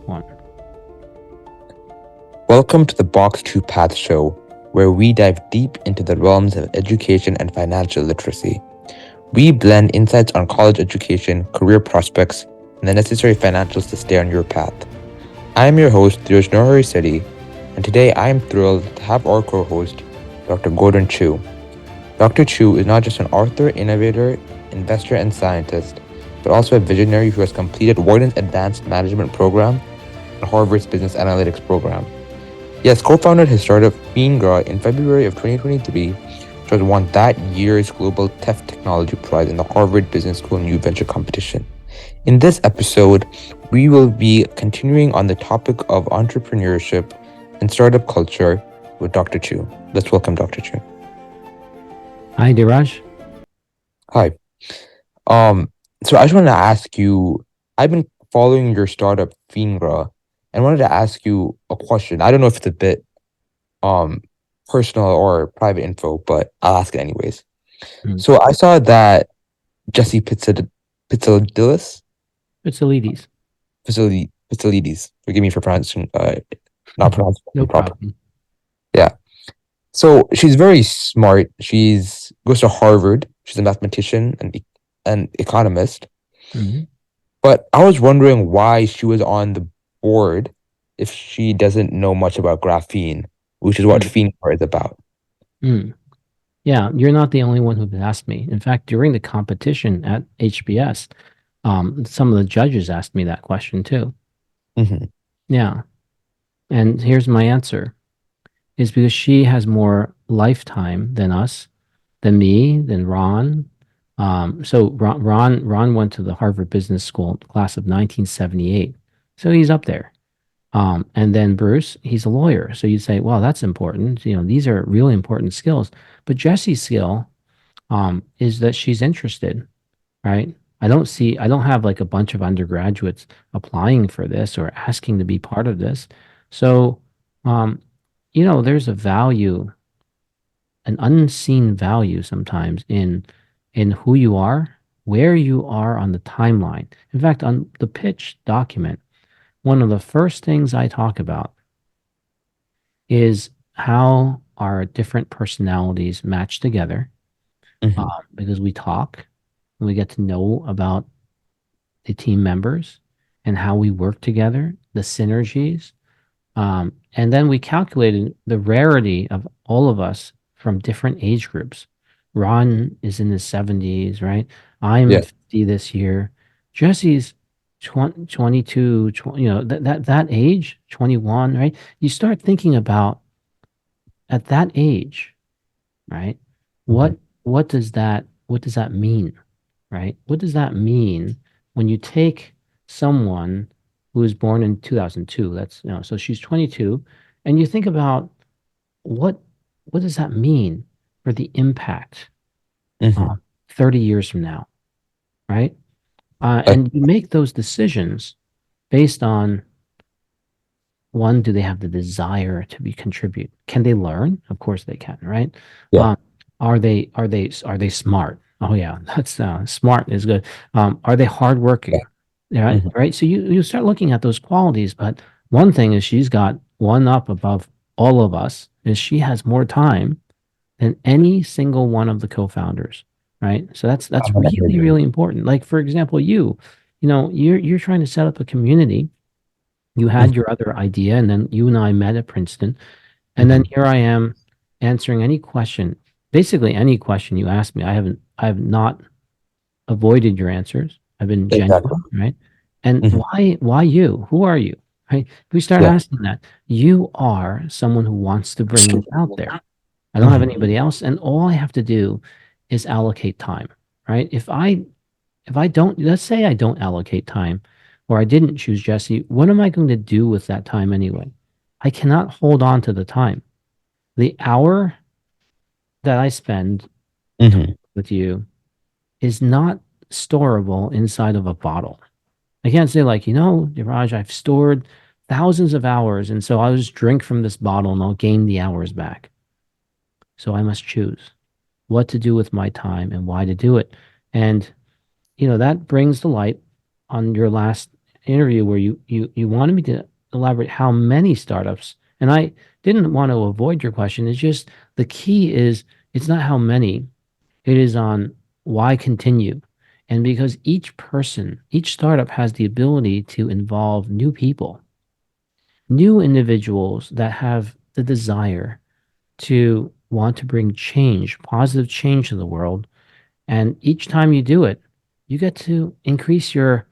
one. Welcome to the Box 2 Path Show, where we dive deep into the realms of education and financial literacy. We blend insights on college education, career prospects, and the necessary financials to stay on your path. I am your host, Dheeraj Naraharisetti, and today I am thrilled to have our co-host, Dr. Gordon Chiu. Dr. Chiu is not just an author, innovator, investor, and scientist, but also a visionary who has completed Wharton's Advanced Management Program and Harvard's Business Analytics Program. He has co-founded his startup Phenegra in February of 2023, which has won that year's Global TEF Technology Prize in the Harvard Business School New Venture Competition. In this episode, we will be continuing on the topic of entrepreneurship and startup culture with Dr. Chiu. Let's welcome Dr. Chiu. Hi, Dheeraj. Hi. So I just wanted to ask you, I've been following your startup Phenegra and wanted to ask you a question. I don't know if it's a bit personal or private info, but I'll ask it anyways. So I saw that Jesse Pizzolidis, Pizzolidis. Pizzolidis. Forgive me for pronouncing not pronouncing No it properly. problem. Yeah. So she's very smart. She's goes to Harvard. She's a mathematician and an economist. Mhm. But I was wondering why she was on the board if she doesn't know much about graphene, which is what Phenegra is about. Mm. Yeah, you're not the only one who asked me. In fact, during the competition at HBS, some of the judges asked me that question too. Mm-hmm. Yeah. And here's my answer. Is because she has more lifetime than us, than me, than Ron. So Ron went to the Harvard Business School class of 1978. So he's up there. And then Bruce, he's a lawyer. So you'd say, well, that's important. You know, these are really important skills. But Jesse's skill is that she's interested, right? I don't have like a bunch of undergraduates applying for this or asking to be part of this. So, there's a value, an unseen value sometimes in who you are, where you are on the timeline. In fact, on the pitch document, one of the first things I talk about is how our different personalities match together, Mm-hmm. because we talk and we get to know about the team members and how we work together, the synergies. And then we calculated the rarity of all of us from different age groups. Ron is in his 70s, right? I'm Yeah. 50 this year. Jesse's 22, that age, 21, right? You start thinking about at that age, right? Mm-hmm. What does that mean, right? What does that mean when you take someone who was born in 2002, so she's 22, and you think about what what does that mean for the impact Mm-hmm. 30 years from now, right? Uh, And you make those decisions based on, one, do they have the desire to be contribute? Can they learn? Of course they can, right? yeah. Um, are they smart? Oh yeah, that's smart is good. Are they hardworking? Yeah, right, Mm-hmm. right. So you start looking at those qualities, but one thing is she's got one up above all of us is she has more time than any single one of the co-founders, right? So that's I'm gonna really, really important. Like for example, you're trying to set up a community. You Mhm. had your other idea, and then you and I met at Princeton. And then Mhm. here I am answering any question, basically any question you ask me. I have not avoided your answers. I've been Exactly. genuine, right? And Mhm. why you? Who are you? Right? If we start Yeah. asking that, you are someone who wants to bring this out there. I don't have Mhm. anybody else, and all I have to do is allocate time, right? If I don't, let's say I don't allocate time or I didn't choose Jesse, what am I going to do with that time anyway? I cannot hold on to the time. The hour that I spend Mhm. with you is not storable inside of a bottle. I can't say, like, Raj, I've stored thousands of hours, and so I'll just drink from this bottle and I'll gain the hours back. So I must choose what to do with my time and why to do it. And that brings the light on your last interview where you wanted me to elaborate how many startups, and I didn't want to avoid your question. It's just the key is it's not how many, it is on why continue. And because each person, each startup has the ability to involve new people, new individuals that have the desire to want to bring change, positive change to the world. And each time you do it, you get to increase your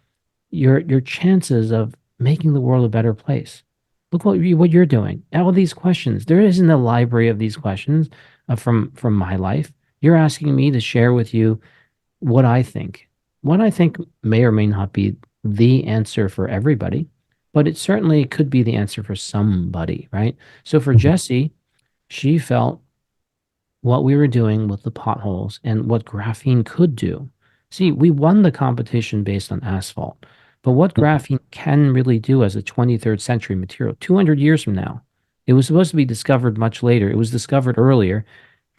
chances of making the world a better place. Look what you're doing. All these questions. There isn't a library of these questions from my life. You're asking me to share with you what I think. What I think may or may not be the answer for everybody, but it certainly could be the answer for somebody, right? So for Mhm. Jesse, she felt what we were doing with the potholes and what graphene could do. See, we won the competition based on asphalt, but what graphene can really do as a 23rd century material, 200 years from now, it was supposed to be discovered much later. It was discovered earlier,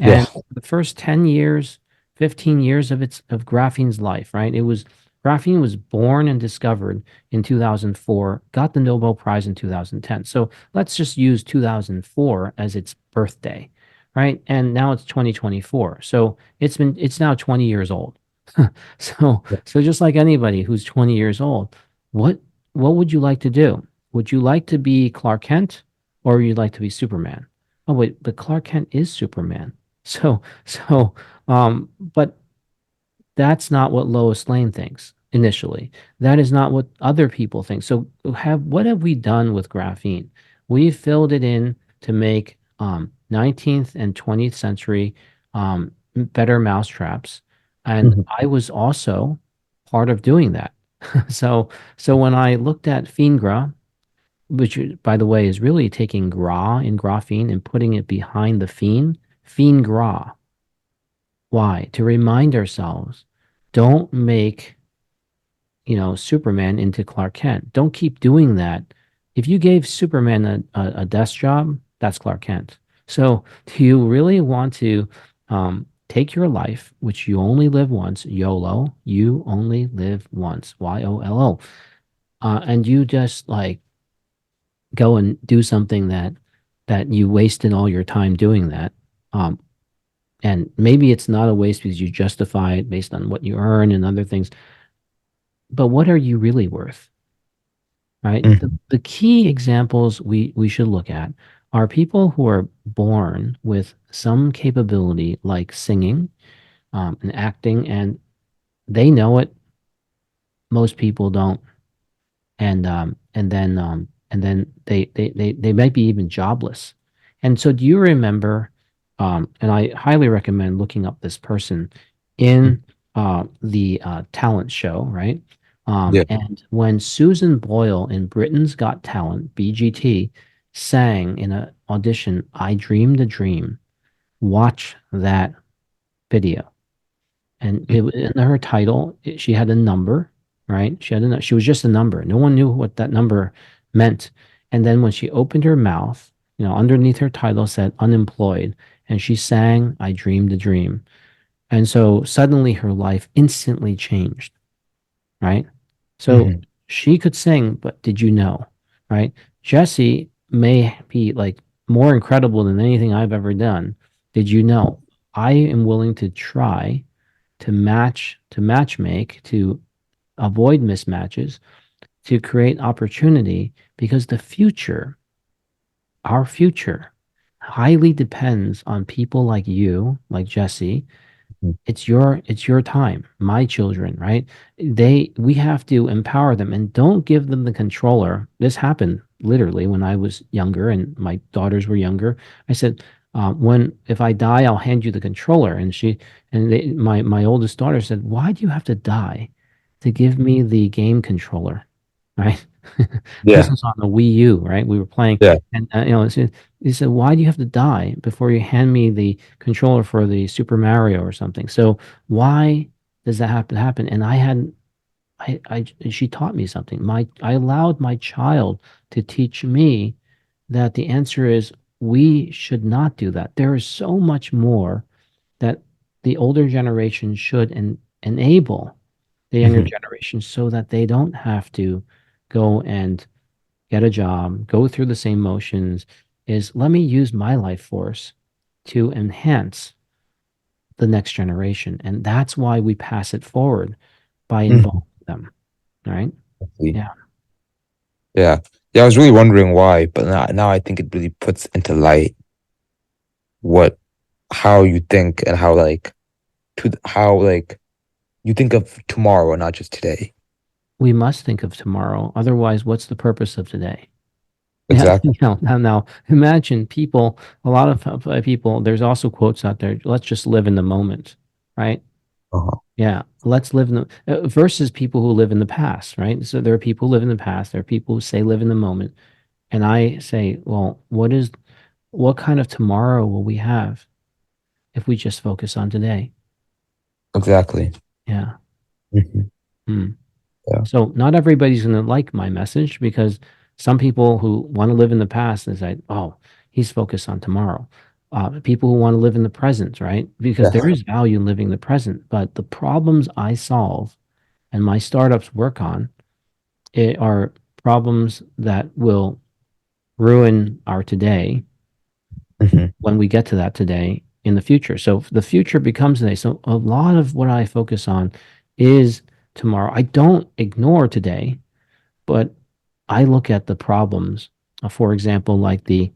Yeah. and the first 10 years, 15 years of graphene's life, right? Graphene was born and discovered in 2004, got the Nobel Prize in 2010. So let's just use 2004 as its birthday, right? And now it's 2024. So it's now 20 years old. So just like anybody who's 20 years old, what what would you like to do? Would you like to be Clark Kent or would you like to be Superman? Oh wait, but Clark Kent is Superman. But that's not what Lois Lane thinks initially. That is not what other people think. So what have we done with graphene? We filled it in to make 19th and 20th century better mousetraps. And Mhm. I was also part of doing that. So so when I looked at Phenegra, which by the way is really taking gra in graphene and putting it behind the Phenegra. Why? To remind ourselves, don't make, Superman into Clark Kent. Don't keep doing that. If you gave Superman a desk job, that's Clark Kent. So, do you really want to take your life, which you only live once, YOLO, you only live once, YOLO, and you just like go and do something that you wasted all your time doing that? Um, and maybe it's not a waste because you justify it based on what you earn and other things. But what are you really worth, right? Mhm. The key examples we should look at are people who are born with some capability like singing and acting, and they know it. Most people don't. And then they might be even jobless. And so do you remember, and I highly recommend looking up this person Mhm. in the talent show, right? Yeah. And when Susan Boyle in Britain's Got Talent, BGT, sang in an audition, I Dreamed a Dream, watch that video. And Mhm. in her title, she had a number, right? She was just a number. No one knew what that number meant. And then when she opened her mouth, underneath her title said unemployed, and she sang I Dreamed a Dream. And so suddenly her life instantly changed, right? So Mhm. she could sing, but did you know, right? Jesse may be like more incredible than anything I've ever done. Did you know? I am willing to try to match make, to avoid mismatches, to create opportunity because the future, our future, highly depends on people like you, like Jesse. Mhm. It's your time, my children, right? We have to empower them and don't give them the controller. This happened literally when I was younger and my daughters were younger. I said, when if I die, I'll hand you the controller. My oldest daughter said, why do you have to die to give me the game controller, right? This Yeah. was on the Wii U, right? We were playing, Yeah. and he said, why do you have to die before you hand me the controller for the Super Mario or something? So why does that have to happen? And she taught me something. I allowed my child to teach me that the answer is we should not do that. There is so much more that the older generation should enable the younger Mhm. generation so that they don't have to. go and get a job, go through the same motions, is let me use my life force to enhance the next generation. And that's why we pass it forward by Mhm. involving them, right? I see. Yeah. Yeah. Yeah, I was really wondering why, but now I think it really puts into light what how you think and how how you think of tomorrow and not just today. We must think of tomorrow. Otherwise, what's the purpose of today? Yeah, Exactly. now imagine people, a lot of people, there's also quotes out there, let's just live in the moment, right? Uh-huh. Yeah, let's live in the versus people who live in the past, right? So there are people who live in the past, there are people who say live in the moment. And I say, well, what kind of tomorrow will we have if we just focus on today? Exactly. Yeah. Mhm. Hmm. Yeah. So not everybody's going to like my message because some people who want to live in the past and say, "Oh, he's focused on tomorrow." People who want to live in the present, right? Because there Yes. is value in living the present, but the problems I solve and my startups work on are problems that will ruin our today Hmm. when we get to that today in the future. So the future becomes today. So a lot of what I focus on is tomorrow. I don't ignore today, but I look at the problems, for example, like the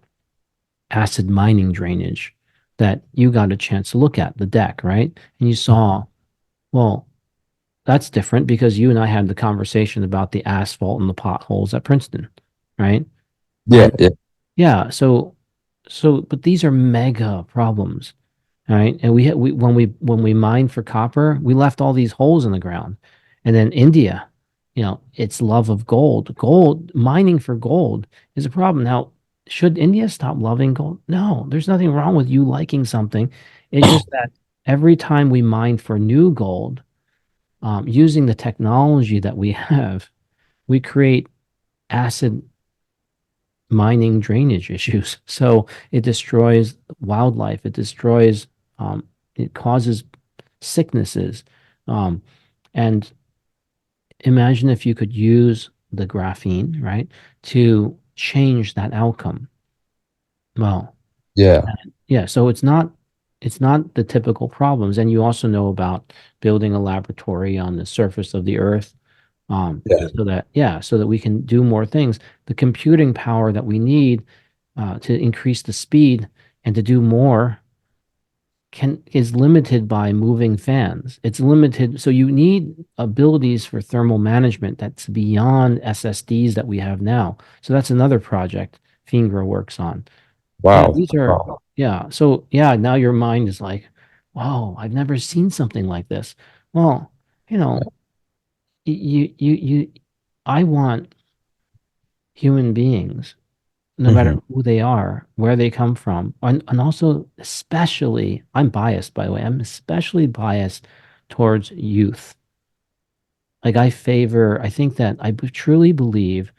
acid mining drainage that you got a chance to look at, the deck, right? And you saw, well, that's different because you and I had the conversation about the asphalt and the potholes at Princeton, right? Yeah, And yeah, yeah, but these are mega problems. All right. And we when we mined for copper, we left all these holes in the ground. And then India, its love of gold. Gold, mining for gold is a problem. Now, should India stop loving gold? No, there's nothing wrong with you liking something. It's just that every time we mine for new gold, using the technology that we have, we create acid mining drainage issues. So it destroys wildlife. It causes sicknesses. Um, and imagine if you could use the graphene, right, to change that outcome. Well, yeah, yeah, so it's not the typical problems. And you also know about building a laboratory on the surface of the earth, yeah. so that we can do more things. The computing power that we need to increase the speed and to do more is limited by moving fans. It's limited. So you need abilities for thermal management that's beyond SSDs that we have now. So that's another project Phenegra works on. Yeah, Wow. these are, Wow. yeah. So yeah, now your mind is like, whoa, I've never seen something like this. Well, you know, I want human beings, no matter Hmm. who they are, where they come from, and also especially, I'm biased, by the way, I'm especially biased towards youth. Like I think that truly believe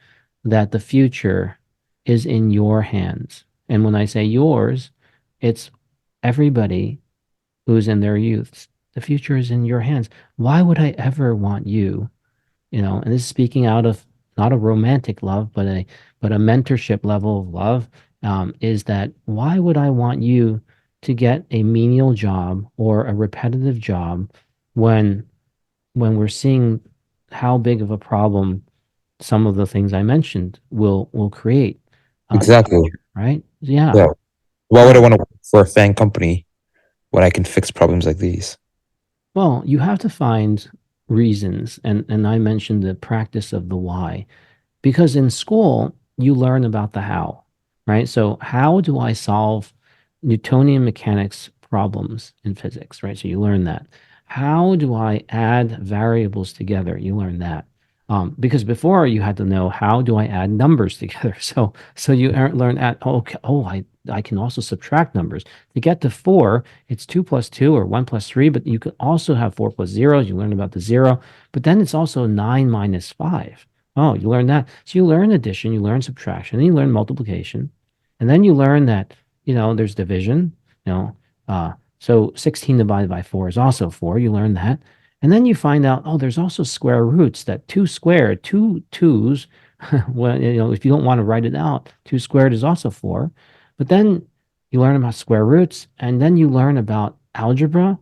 that the future is in your hands. And when I say yours, it's everybody who's in their youths. The future is in your hands. Why would I ever want you, and this is speaking out of not a romantic love, but a mentorship level of love, is that why would I want you to get a menial job or a repetitive job when we're seeing how big of a problem some of the things I mentioned will create in the Exactly. future, right? Yeah, Yeah. Why would I yeah. want to work for a FANG company when I can fix problems like these? Well, you have to find reasons, and I mentioned the practice of the why. Because in school, you learn about the how, right? So, how do I solve Newtonian mechanics problems in physics, right? So, you learn that. How do I add variables together? You learn that. Because before you had to know how do I add numbers together. So you learn at okay, I can also subtract numbers to get to four. It's two plus two or one plus three, but you could also have four plus zeros. You learn about the zero, but then it's also nine minus five. Oh, you learn that. So you learn addition, you learn subtraction, then you learn multiplication, and then you learn that, there's division, you know, so 16 divided by 4 is also 4. You learn that. And then you find out, oh, there's also square roots that two squared, two twos. Well, if you don't want to write it out, two squared is also four. But then you learn about square roots, and then you learn about algebra.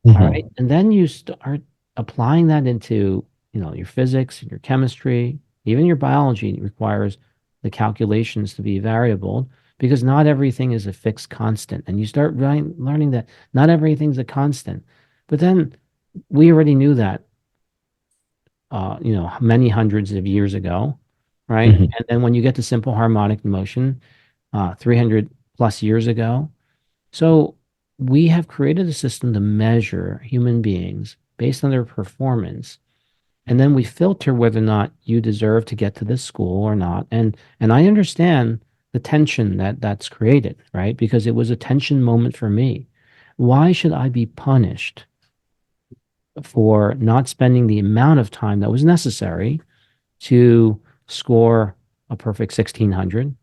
All right. Hmm. And then you start applying that into, your physics and your chemistry, even your biology requires the calculations to be variable because not everything is a fixed constant. And you start learning that not everything's a constant. But then we already knew that, many hundreds of years ago, right? Hmm. And then when you get to simple harmonic motion, 300 plus years ago, so we have created a system to measure human beings based on their performance. And then we filter whether or not you deserve to get to this school or not. And I understand the tension that that's created, right? Because it was a tension moment for me. Why should I be punished for not spending the amount of time that was necessary to score a perfect 1600,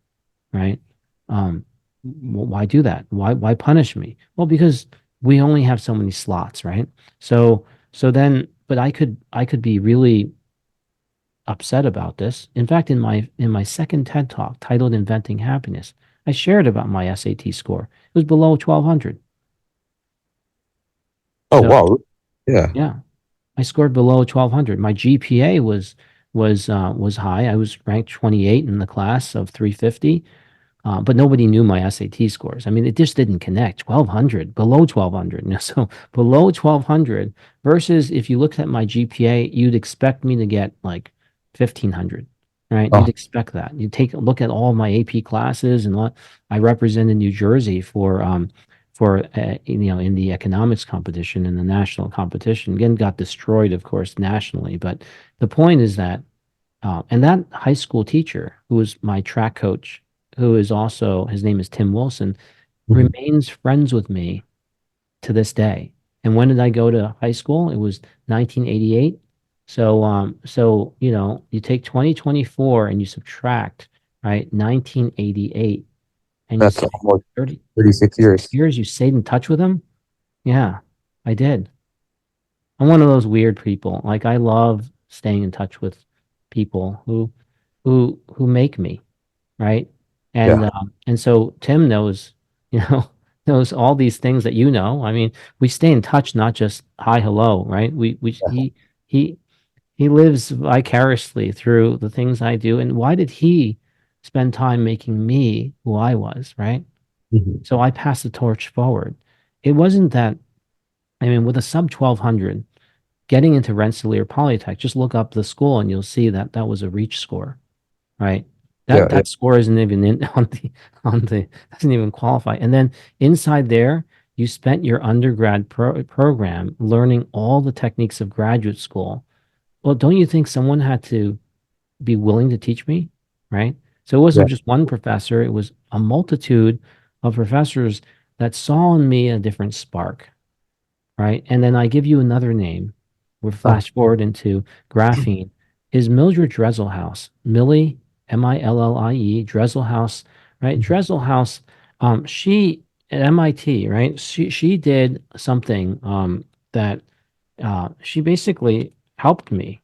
right? Um, why do that? Why punish me? Well, because we only have so many slots, right? So then, but I could be really upset about this. In fact, in my second TED Talk titled Inventing Happiness, I shared about my SAT score. It was below 1200. Oh, So wow. Yeah. yeah, I scored below 1200. My GPA was high. I was ranked 28 in the class of 350. But nobody knew my SAT scores. I mean, it just didn't connect. 1200, below 1200. So below 1200 versus if you looked at my GPA, you'd expect me to get like 1500, right? You'd Oh. expect that. You take a look at all my AP classes and what I represented New Jersey for in the economics competition and the national competition. Again, got destroyed, of course, nationally. But the point is that and that high school teacher, who was my track coach, who is also, his name is Tim Wilson, Mhm. remains friends with me to this day. And when did I go to high school? It was 1988. So you take 2024 and you subtract, right, 1988, and you That's say almost 30, 36 36 years. years, you stayed in touch with him? Yeah, I did. I'm one of those weird people. Like I love staying in touch with people who make me, right? Yeah. And so Tim knows, you know, knows all these things that you know. I mean, we stay in touch, not just hi, hello, right? We he he lives vicariously through the things I do. And why did he spend time making me who I was, right? Mhm. So I pass the torch forward. It wasn't that, I mean, with a sub 1200, getting into Rensselaer Polytech, just look up the school and you'll see that that was a reach score, right? Yeah. Yeah. That score isn't even in on the doesn't even qualify. And then inside there, you spent your undergrad program learning all the techniques of graduate school. Well, don't you think someone had to be willing to teach me, right? So it Yeah. wasn't just one professor, it was a multitude of professors that saw in me a different spark, right? And then I give you another name. We'll Uh, flash forward into graphene. Is Mildred Dresselhaus, Millie, Millie, Dresselhaus, right? Dresselhaus, she at MIT, right? She did something that she basically helped me.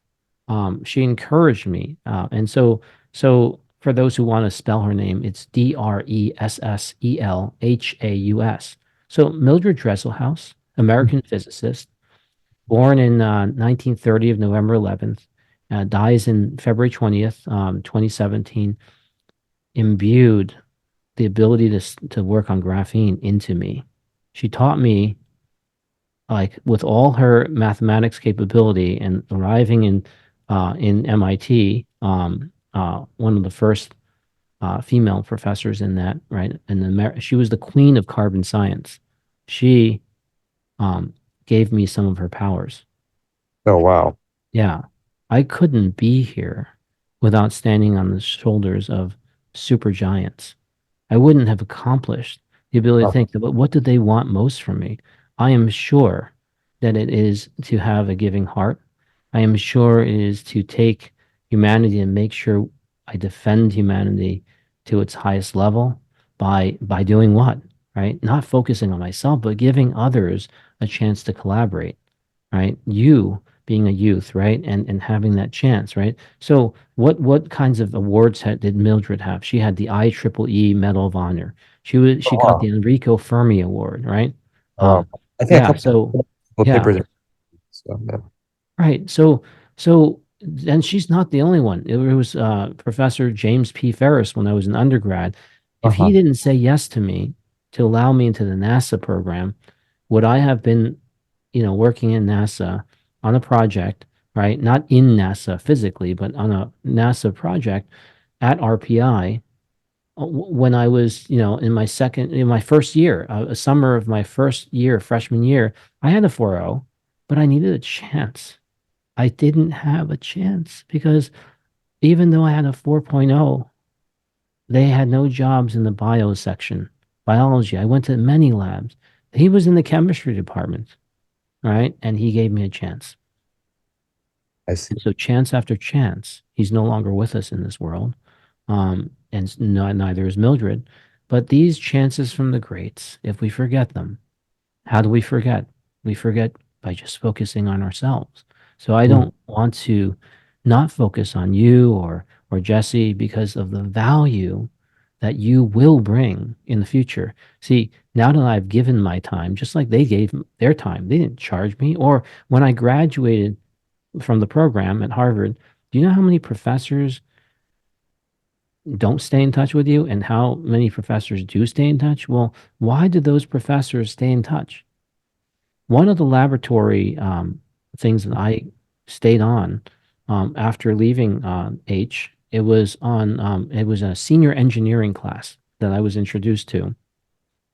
She encouraged me, and so for those who want to spell her name, it's Dresselhaus. So Mildred Dresselhaus, American physicist, born in 1930 of November 11th, dies in February 20th, 2017, imbued the ability to work on graphene into me. She taught me, like, with all her mathematics capability and arriving in MIT, one of the first female professors in that, right? And she was the queen of carbon science. She um, gave me some of her powers. oh, wow. Yeah, I couldn't be here without standing on the shoulders of super giants. I wouldn't have accomplished the ability to Oh, think that, but what do they want most from me? I am sure that it is to have a giving heart. I am sure it is to take humanity and make sure I defend humanity to its highest level by doing what, right? Not focusing on myself, but giving others a chance to collaborate, right? You being a youth, right? And having that chance, right? So what kinds of awards did Mildred have? She had the IEEE Medal of Honor. Oh, She got the wow. Enrico Fermi Award, right? Um, I think Yeah, so a couple yeah, papers. So, yeah. right. So and she's not the only one. It was Professor James P. Ferris when I was an undergrad. If he Uh-huh. didn't say yes to me to allow me into the NASA program, would I have been, working in NASA on a project, right? Not in NASA physically, but on a NASA project at RPI when I was, in my first year, a summer of my first year, freshman year, I had a 4.0, but I needed a chance. I didn't have a chance because even though I had a 4.0, they had no jobs in the bio section, biology. I went to many labs. He was in the chemistry department, right? And he gave me a chance. I see. And so chance after chance, he's no longer with us in this world. And neither is Mildred. But these chances from the greats, if we forget them, how do we forget? We forget by just focusing on ourselves. So I Mm. don't want to not focus on you or Jesse because of the value that you will bring in the future. See, now that I've given my time, just like they gave their time, they didn't charge me. Or when I graduated from the program at Harvard, do you know how many professors don't stay in touch with you and how many professors do stay in touch? Well, why do those professors stay in touch? One of the laboratory things that I stayed on after leaving it was a senior engineering class that I was introduced to,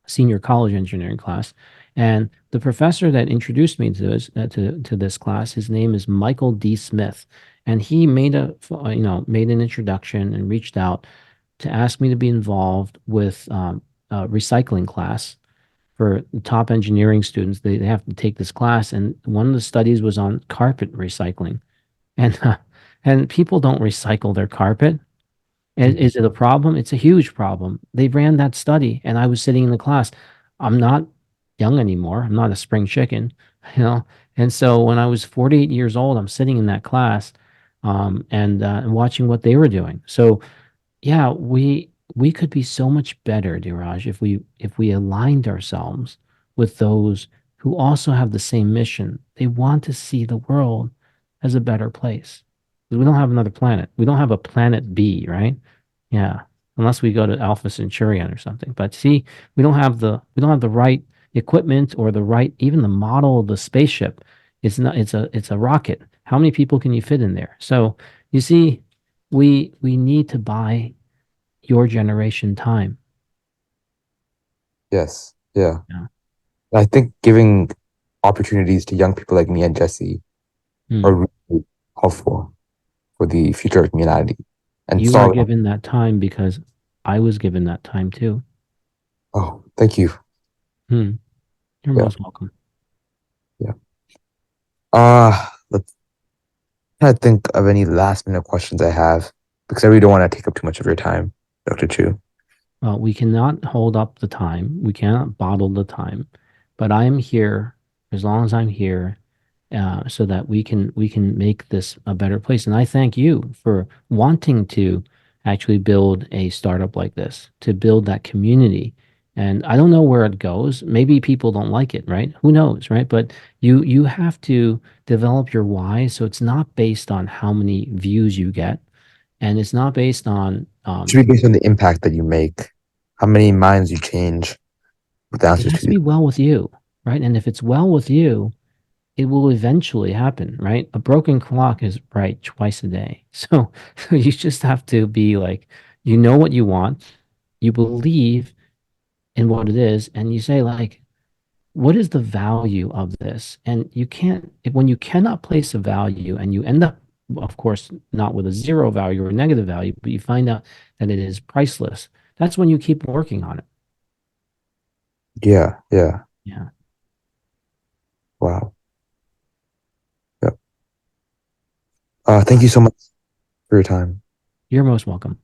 senior college engineering class. And the professor that introduced me to this class, his name is Michael D. Smith, and he made an introduction and reached out to ask me to be involved with a recycling class for the top engineering students. They have to take this class, and one of the studies was on carpet recycling, and and people don't recycle their carpet. Is it a problem? It's a huge problem. They ran that study, and I was sitting in the class. I'm not young anymore. I'm not a spring chicken, you know. And so when I was 48 years old, I'm sitting in that class, and watching what they were doing. So yeah, we could be so much better, Dheeraj, if we aligned ourselves with those who also have the same mission. They want to see the world as a better place. 'Cause we don't have another planet. We don't have a planet B, right? Yeah, unless we go to Alpha Centaurian or something. But see, we don't have the right equipment or the right even the model of the spaceship. It's a rocket. How many people can you fit in there? So you see, we need to buy your generation time. Yes. Yeah. Yeah. I think giving opportunities to young people like me and Jesse Hmm. are really helpful for the future of humanity. And You are solve. given that time because I was given that time too. Oh, thank you. Hmm. You're Yeah. most welcome. Yeah. Let's try to think of any last minute questions I have because I really don't want to take up too much of your time, Dr. Chu. Well, we cannot hold up the time. We cannot bottle the time, but I am here as long as I'm here, so that we can make this a better place. And I thank you for wanting to actually build a startup like this, to build that community. And I don't know where it goes. Maybe people don't like it, right? Who knows, right? But you have to develop your why, so it's not based on how many views you get, and it's not based on It should be based on the impact that you make, how many minds you change with the it answers has to to these. be well with you, right? And if it's well with you, it will eventually happen, right? A broken clock is right twice a day. So you just have to be like, you know what you want, you believe in what it is, and you say, like, what is the value of this? And you can't, when you cannot place a value and you end up, of course, not with a zero value or a negative value, but you find out that it is priceless, that's when you keep working on it. Yeah, yeah. Yeah. Wow. Yeah. Thank you so much for your time. You're most welcome.